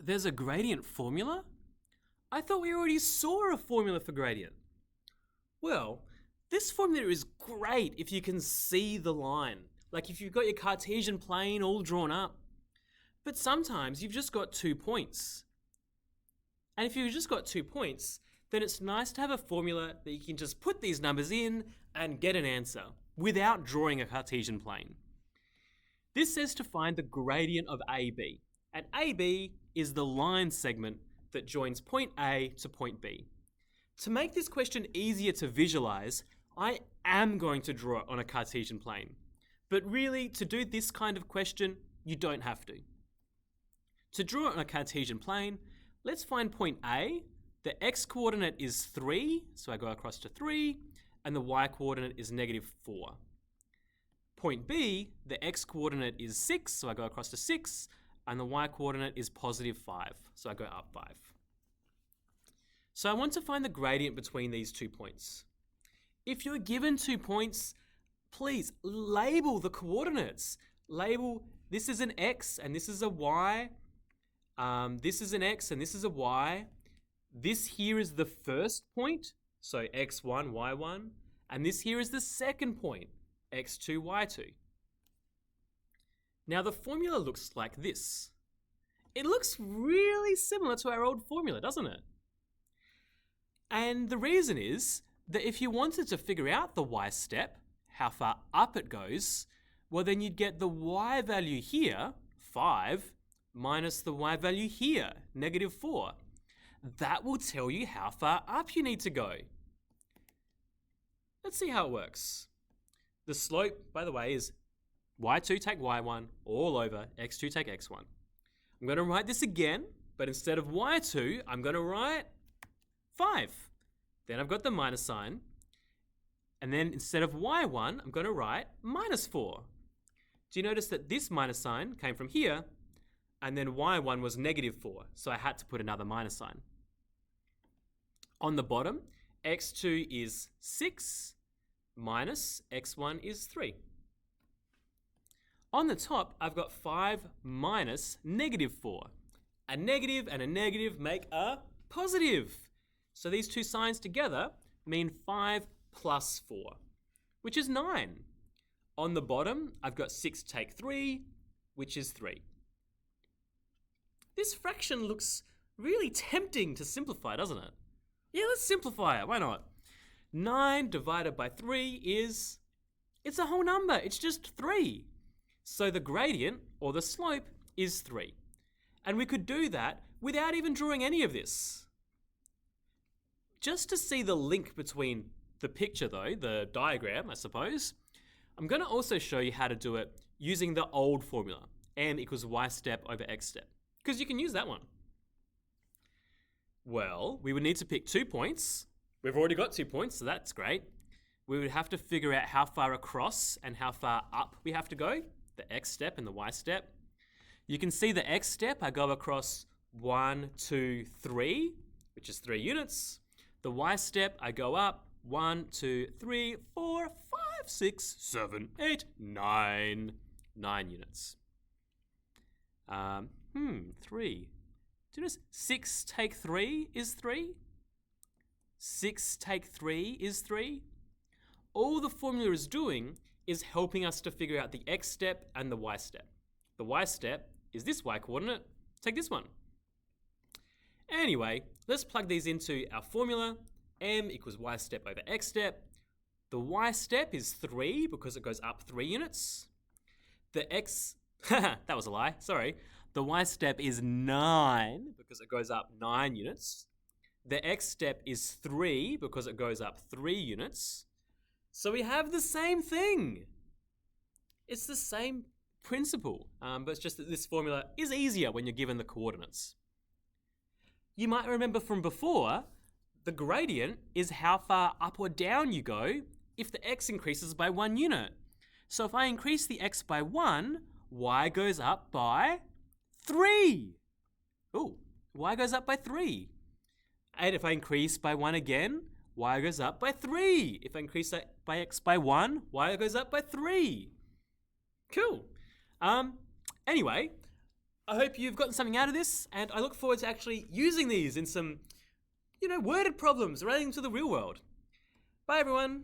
There's a gradient formula? I thought we already saw a formula for gradient. Well, this formula is great if you can see the line. Like if you've got your Cartesian plane all drawn up. But sometimes you've just got 2 points. And if you've just got 2 points, then it's nice to have a formula that you can just put these numbers in and get an answer without drawing a Cartesian plane. This says to find the gradient of AB. And AB is the line segment that joins point A to point B. To make this question easier to visualize, I am going to draw it on a Cartesian plane. But really, to do this kind of question, you don't have to. To draw it on a Cartesian plane, let's find point A. The x-coordinate is 3, so I go across to 3, and the y-coordinate is -4. Point B, the x-coordinate is 6, so I go across to 6, and the y-coordinate is +5, so I go up 5. So I want to find the gradient between these 2 points. If you're given 2 points, please label the coordinates. Label, this is an x and this is a y. This is an x and this is a y. This here is the first point, so x1, y1. And this here is the second point, x2, y2. Now the formula looks like this. It looks really similar to our old formula, doesn't it? And the reason is that if you wanted to figure out the y step, how far up it goes, well then you'd get the y value here, 5, minus the y value here, -4. That will tell you how far up you need to go. Let's see how it works. The slope, by the way, is y2 take y1 all over x2 take x1. I'm going to write this again, but instead of y2, I'm going to write 5. Then I've got the minus sign. And then instead of y1, I'm going to write -4. Do you notice that this minus sign came from here, and then y1 was -4, so I had to put another minus sign. On the bottom, x2 is 6, minus x1 is 3. On the top, I've got 5 minus -4. A negative and a negative make a positive. So these two signs together mean 5 plus 4, which is 9. On the bottom, I've got 6 take 3, which is 3. This fraction looks really tempting to simplify, doesn't it? Yeah, let's simplify it. Why not? 9 divided by 3 is, it's a whole number. It's just 3. So the gradient, or the slope, is 3. And we could do that without even drawing any of this. Just to see the link between the picture though, the diagram, I suppose, I'm going to also show you how to do it using the old formula, m equals y step over x step, because you can use that one. Well, we would need to pick 2 points. We've already got 2 points, so that's great. We would have to figure out how far across and how far up we have to go, the x step and the y step. You can see the x step, I go across 1, 2, 3, which is 3 units. The y step, I go up 1, 2, 3, 4, 5, 6, 7, 8, 9. 9 units. 3. Do you notice 6 take 3 is 3? 6 take 3 is 3? All the formula is doing is helping us to figure out the x step and the y step. The y step is this y coordinate. Take this one. Anyway, let's plug these into our formula. M equals y step over x step. The y step is 3 because it goes up 3 units. The x, that was a lie, sorry. The y step is 9 because it goes up 9 units. The x step is 3 because it goes up 3 units. So we have the same thing. It's the same principle, but it's just that this formula is easier when you're given the coordinates. You might remember from before, the gradient is how far up or down you go if the x increases by 1 unit. So if I increase the x by 1, y goes up by 3. Ooh, y goes up by 3. And if I increase by 1 again, y goes up by 3. If I increase that by x by 1, y goes up by 3. Cool. Anyway, I hope you've gotten something out of this, and I look forward to actually using these in some, worded problems relating to the real world. Bye, everyone.